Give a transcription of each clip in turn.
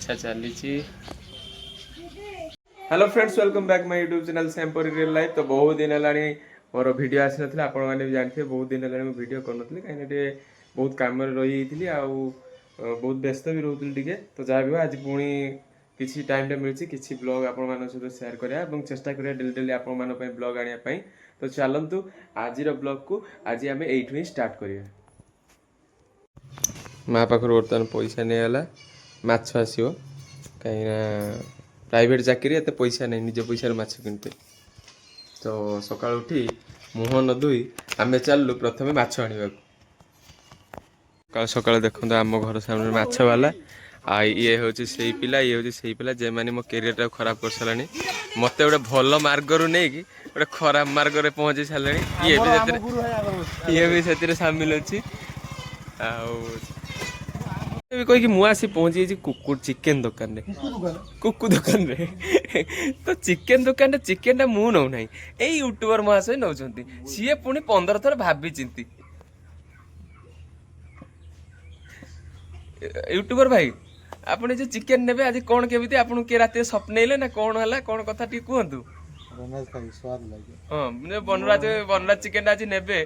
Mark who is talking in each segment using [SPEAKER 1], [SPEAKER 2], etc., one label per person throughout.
[SPEAKER 1] बछा चली। Hello friends, welcome back my YouTube channel सैम्परी real life. तो बहुत दिन है मोर वीडियो आसी ना आपण मैंने भी जानते बहुत दिन है वीडियो करनी कहीं बहुत कम रही बहुत व्यस्त भी रोली टे। तो जहाँ भी आज पुणी किसी टाइम मिली किसी ब्लॉग आपण सहित सेयार करा चेष्टा करा डेली डेली आपण ब्लॉग आने। तो चलतु आज ब्लॉग को आज आम यही स्टार्ट करिया। माँ पाखर बर्तमान पैसा नहीं गला माछ आसो कहीं प्राइवेट चाकरी एत पैसा नहीं निज पैसा माछ किनते। तो सका उठी मुह न धोई आम चलू प्रथम माछ आने सका देखते आम घर सामने माछ वाला ये हूँ से पिला ये हूँ से पिला जे मैंने मो कैरियर खराब कर सारे मत गोटे भल मार्गर नहीं कि गोटे खराब मार्ग में पहुँची सारे ये भी से सामिल अच्छी कहीकि मुझे पहुंची कुकुर चिकेन दुकान रे कुकु दुकान रे तो चिकेन दुकान चिकेन टा मु नौ ना यही यूट्यूबर महाशय नौ सी पुणी 15 थर भाभी चिंती। यूट्यूबर भाई आपने जो चिकेन नेबे आज कौन केमिति आपन के रात स्वप्नइले ना कौन हला कौन कथा टी कहतु। हाँ बनराज चिकेन आज नेबे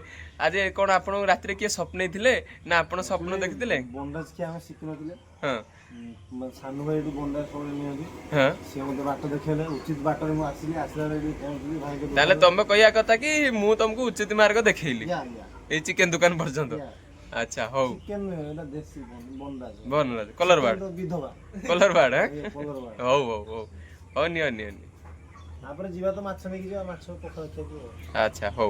[SPEAKER 1] आज कौन आप रात किए स्वप्न थे ना आप स्वप्न देखते
[SPEAKER 2] बनराज के हम शिखि नथिले।
[SPEAKER 1] हाँ
[SPEAKER 2] सानू भाई बनराज सब नियंती।
[SPEAKER 1] हाँ
[SPEAKER 2] से मते बाट देखैले उचित बाट रे मु आसीली आसला रे पहुंचली भाई के।
[SPEAKER 1] ताले तमे कहिया कथा कि मु तुमको उचित मार्ग देखैली ए चिकेन दुकान पर्यंत। अच्छा हो
[SPEAKER 2] चिकेन एटा देसी बनराज
[SPEAKER 1] बनराज कलर बार्ड
[SPEAKER 2] विधवा
[SPEAKER 1] कलर बार्ड है
[SPEAKER 2] कलर बार्ड
[SPEAKER 1] हो हो हो हो नि
[SPEAKER 2] तापर जीवा तो माछ नेकी जीवा माछ पोखर खेबो।
[SPEAKER 1] अच्छा हो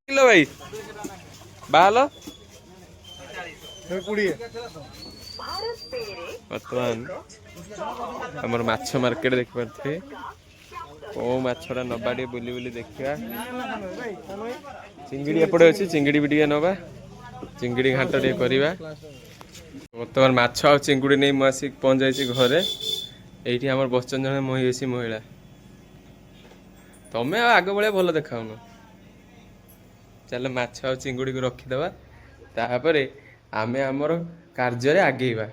[SPEAKER 1] किलो भाई बालो बर्तमान हमर माछ मार्केट देख पारे ओ माछटा नबा टे बुली बुली देखा। चिंगड़ी एपटे अच्छी चिंगड़ी भी टे नवा चिंगड़ी घाट टे करवा। बर्तमान माछ आ चिंगुड़ी नहीं मुझे पहुँच जाइए घरे ये आम बसन जन महिषी महिला तमें आग भाया भल देखाऊन। चल माछ आ चिंगुड़ी को रखीदे तापर आमे आमर कार्य आगेवा।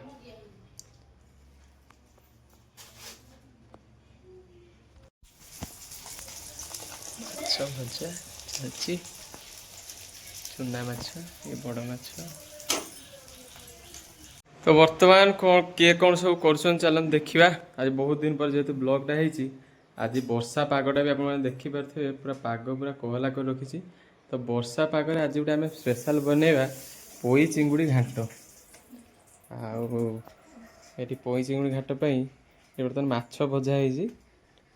[SPEAKER 1] माछ भजा चलती चुना माछ ये बड़ माछ। तो वर्तमान किए कौन सब कर चलन देखा। आज बहुत दिन पर जेहेतु ब्लॉगटा है आज वर्षा पागटा भी आप देखिपे पूरा पाग पूरा कोहला कर रखी। तो वर्षा पागरे आज गोटे आम स्पेशल बनैबा पोई चिंगुड़ी घाट आठी पोई चिंगुड़ी घाट पर बर्तमान माछ भजा है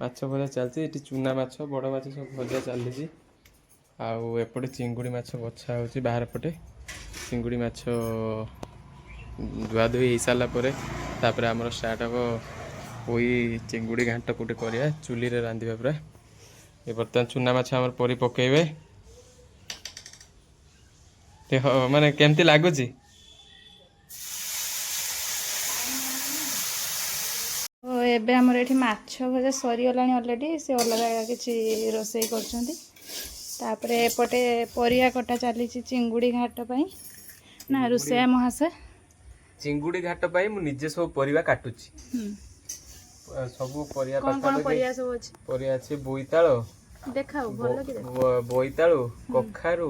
[SPEAKER 1] माछ भजा चलती ये चुना माछ बड़ माछ सब भजा चली आउे चिंगुड़ी माछ बछा हो बाहर पटे चिंगुड़ी माछ धुआ धुई हो सारापर तापर आमर स्टार्ट हम पोई चिंगुड़ी घाट कौटे करा चुली रे रांधिबा पूरा। ये बर्तमान चुना माछ आमर परी पकेबे माने केमती लगुच
[SPEAKER 3] एबे हमर एठी माछ भजा सरीगलानी ऑलरेडी से अलग किसी रोसई करछंती। तापरे एपटे परिया कटा चली चिंगुड़ी घाट पई ना रोसैया महाशय
[SPEAKER 1] चिंगुड़ी घाट पाई मु निजे सब परिवा काटुची सब परिया
[SPEAKER 3] कौन कौन परिया सब अछि
[SPEAKER 1] परिया अछि बोईताळो
[SPEAKER 3] देखाओ भलो कि
[SPEAKER 1] बोईताळो कखारु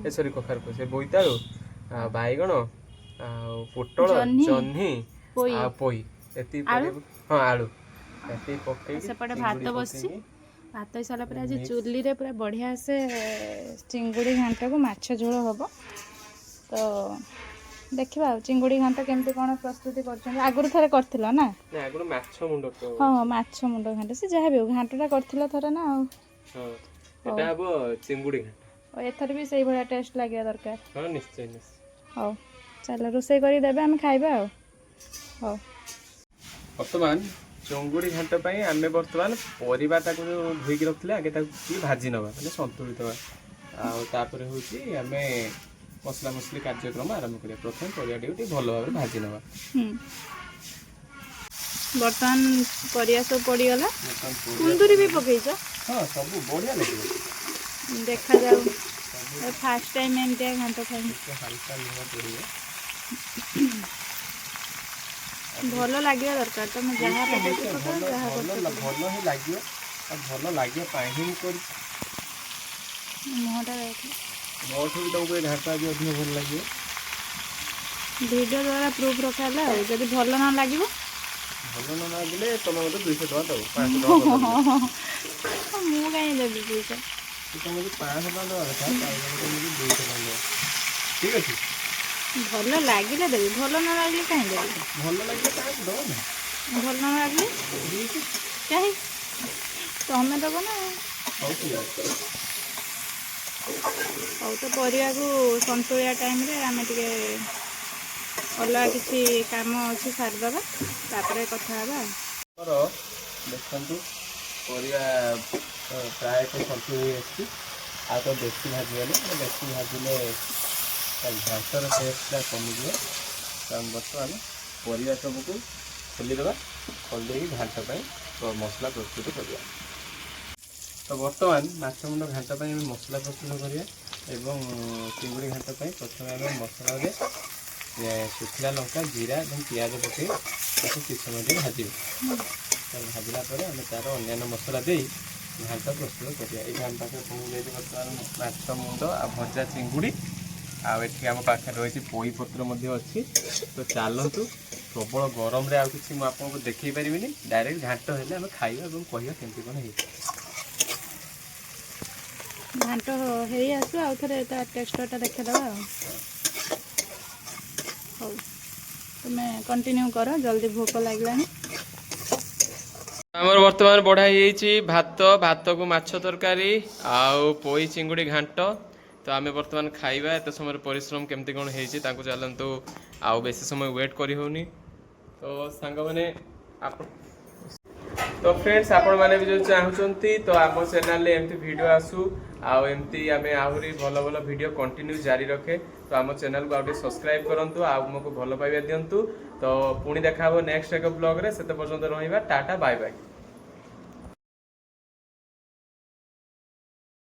[SPEAKER 1] ए सॉरी कखारु को से बोईताळो आ बाईगण आ पोटल जन्ही आ पोई एती हां आलू एती पक्के
[SPEAKER 3] सेपटे भात बसछि भात साला पर आज चुल्ली रे पूरा बढ़िया से चिंगुड़ी घांटा को माछ झोल हबो। तो देखिबा चिंगुड़ी घांटा केमती कोन प्रस्तुति करछन आगुर थरे करथिलो ना
[SPEAKER 1] आगुर माछ मुंडो को
[SPEAKER 3] हां माछ मुंडो घांटा से जहा भी घांटाटा करथिलो थरे ना
[SPEAKER 1] हां एटा हबो चिंगुड़ी घांटा
[SPEAKER 3] ओ एथर भी सही बढिया टेस्ट लागिया दरकार।
[SPEAKER 1] हां निश्चय निश्चय
[SPEAKER 3] हो चल रोसई करी देबे हम खाइबा हो
[SPEAKER 1] वर्तमान चिंगुड़ी घाट पाई आमे वर्तमान परिबा ताको धोई के रखले आगे ताको भाजी नबा माने संतुलित आ तापर होची आमे मसला मसली कार्यक्रम आरंभ करिया। प्रथम परिया टी भल भाव भाजी नबा
[SPEAKER 3] बर्तमान परिया सब पड़ी गला कुंदूरी भी पकईछ।
[SPEAKER 1] हां सब बढ़िया लागे
[SPEAKER 3] देखा जाऊ फर्स्ट टाइम एमते घांट खाई
[SPEAKER 1] हल्का लुण पड़िए
[SPEAKER 3] ଭଲ ଲାଗିବା ଦରକାର ତମେ ଯାହା ପକେଇଛ ପକାଅ, ଯାହା କରୁଛ କର।
[SPEAKER 1] ଭଲ ହିଁ ଲାଗିବ ଆଉ ଭଲ ଲାଗିବା ପାଇଁ ହିଁ ମୁଁ କରିଛି।
[SPEAKER 3] ମୁହଁଟା ଦେଖ।
[SPEAKER 1] ମୋଠୁ ବି ତମକୁ ଏ ଘାଣ୍ଟ ଆଜି ଅଧିକ ଭଲ ଲାଗିବ।
[SPEAKER 3] ଭିଡ଼ିଓ ଦ୍ୱାରା ପ୍ରୁଫ୍ ରଖାହେଲା ଆଉ ଯଦି ଭଲ ନ ଲାଗିବ
[SPEAKER 1] ଭଲ ନ ଲାଗିଲେ ତମେ ମୋତେ 200 ଟଙ୍କା ଦେବ, 500 ଟଙ୍କା ଦେବ।
[SPEAKER 3] ମୁଁ କାହିଁ ଦେବି ପଇସା।
[SPEAKER 1] ତମେ ଯଦି 500 ଟଙ୍କା ଦେବା କଥା ତାହେଲେ ତମେ 200 ଟଙ୍କା ଦେବ। ଠିକ୍ ଅଛି।
[SPEAKER 3] ଭଲ ଲାଗିଲେ ଦେବି, ଭଲ ନ ଲାଗିଲେ କାହିଁ ଦେବି?
[SPEAKER 1] ଭଲ ଲାଗିଲେ କାହାକୁ ଦେବ ନା।
[SPEAKER 3] ଭଲ ନ ଲାଗିଲେ କାହିଁ ତମେ ଦେବ ନା।
[SPEAKER 1] ହଉ ଠିକ୍ ଅଛି।
[SPEAKER 3] ହଉ ତ ପରିବାକୁ ସନ୍ତୁଳିଆ ଟାଇମ୍ରେ ଆମେ ଟିକେ ଅଲଗା କିଛି କାମ ଅଛି ସାରିଦେବା, ତାପରେ କଥା ହେବା।
[SPEAKER 1] ଆମର ଦେଖନ୍ତୁ ପରିବା ପ୍ରାୟତଃ ସନ୍ତୁଳି ହେଇଆସିଛି। ଆଉ ତ ବେଶୀ ଭାଜିବାନି, ବେଶୀ ଭାଜିଲେ ଘାଣ୍ଟର ଟେଷ୍ଟଟା କମିଯିବ। ତ ଆମେ ବର୍ତ୍ତମାନ ପରିବା ସବୁକୁ ଖୋଲିଦେବା, ଖୋଲି ଦେଇକି ଘାଣ୍ଟ ପାଇଁ ମସଲା ପ୍ରସ୍ତୁତ କରିବା। ତ ବର୍ତ୍ତମାନ ମାଛ ମୁଣ୍ଡ ଘାଣ୍ଟ ପାଇଁ ଆମେ ମସଲା ପ୍ରସ୍ତୁତ କରିବା ଏବଂ ଚିଙ୍ଗୁଡ଼ି ଘାଣ୍ଟ ପାଇଁ ପ୍ରଥମେ ଆମେ ମସଲାରେ ଶୁଖିଲା ଲଙ୍କା, ଜିରା ଏବଂ ପିଆଜ ପକାଇ ତାକୁ କିଛି ସମୟ ଟିକେ ଭାଜିବା। ଭାଜିଲା ପରେ ଆମେ ତା'ର ଅନ୍ୟାନ୍ୟ ମସଲା ଦେଇ ଘାଣ୍ଟ ପ୍ରସ୍ତୁତ କରିବା। ଏଇ ଘାଣ୍ଟକୁ ଦେଇକି ବର୍ତ୍ତମାନ ମାଛ ମୁଣ୍ଡ ଆଉ ଭଜା ଚିଙ୍ଗୁଡ଼ି ଆଉ ଏଠି ଆମ ପାଖରେ ରହିଛି ପୋଇ ପତ୍ର ମଧ୍ୟ ଅଛି। ତ ଚାଲନ୍ତୁ, ପ୍ରବଳ ଗରମରେ ଆଉ କିଛି ମୁଁ ଆପଣଙ୍କୁ ଦେଖେଇ ପାରିବିନି, ଡାଇରେକ୍ଟ ଘାଣ୍ଟ ହେଲେ ଆମେ ଖାଇବା ଏବଂ କହିବା କେମିତି କ'ଣ ହେଇଛି।
[SPEAKER 3] ଘାଣ୍ଟ ହେଇ ଆସୁ ଆଉ ଥରେ ତା ଟେକ୍ସଚରଟା ଦେଖେଇଦେବା ଆଉ। ହଉ ତୁମେ କଣ୍ଟିନ୍ୟୁ କର, ଜଲ୍ଦି ଭୋକ ଲାଗିଲାଣି।
[SPEAKER 1] ଆମର ବର୍ତ୍ତମାନ ବଢ଼ା ହେଇଯାଇଛି ଭାତକୁ ମାଛ ତରକାରୀ ଆଉ ପୋଇ ଚିଙ୍ଗୁଡ଼ି ଘାଣ୍ଟ। ତ ଆମେ ବର୍ତ୍ତମାନ ଖାଇବା। ଏତେ ସମୟରେ ପରିଶ୍ରମ କେମିତି କ'ଣ ହେଇଛି ତାଙ୍କୁ ଚାଲନ୍ତୁ, ଆଉ ବେଶୀ ସମୟ ୱେଟ୍ କରି ହେଉନି। ତ ସାଙ୍ଗମାନେ ତ ଫ୍ରେଣ୍ଡସ୍ ଆପଣମାନେ ବି ଯଦି ଚାହୁଁଛନ୍ତି ତ ଆମ ଚ୍ୟାନେଲରେ ଏମିତି ଭିଡ଼ିଓ ଆସୁ ଆଉ ଏମିତି ଆମେ ଆହୁରି ଭଲ ଭଲ ଭିଡ଼ିଓ କଣ୍ଟିନ୍ୟୁ ଜାରି ରଖେ। ତ ଆମ ଚ୍ୟାନେଲକୁ ଆଉ ଟିକେ ସବସ୍କ୍ରାଇବ୍ କରନ୍ତୁ ଆଉ ଆମକୁ ଭଲ ପାଇବା ଦିଅନ୍ତୁ। ତ ପୁଣି ଦେଖା ହେବ ନେକ୍ସଟ ଏକ ବ୍ଲଗରେ। ସେତେ ପର୍ଯ୍ୟନ୍ତ ରହିବା, ଟାଟା ବାଏ ବାଏ।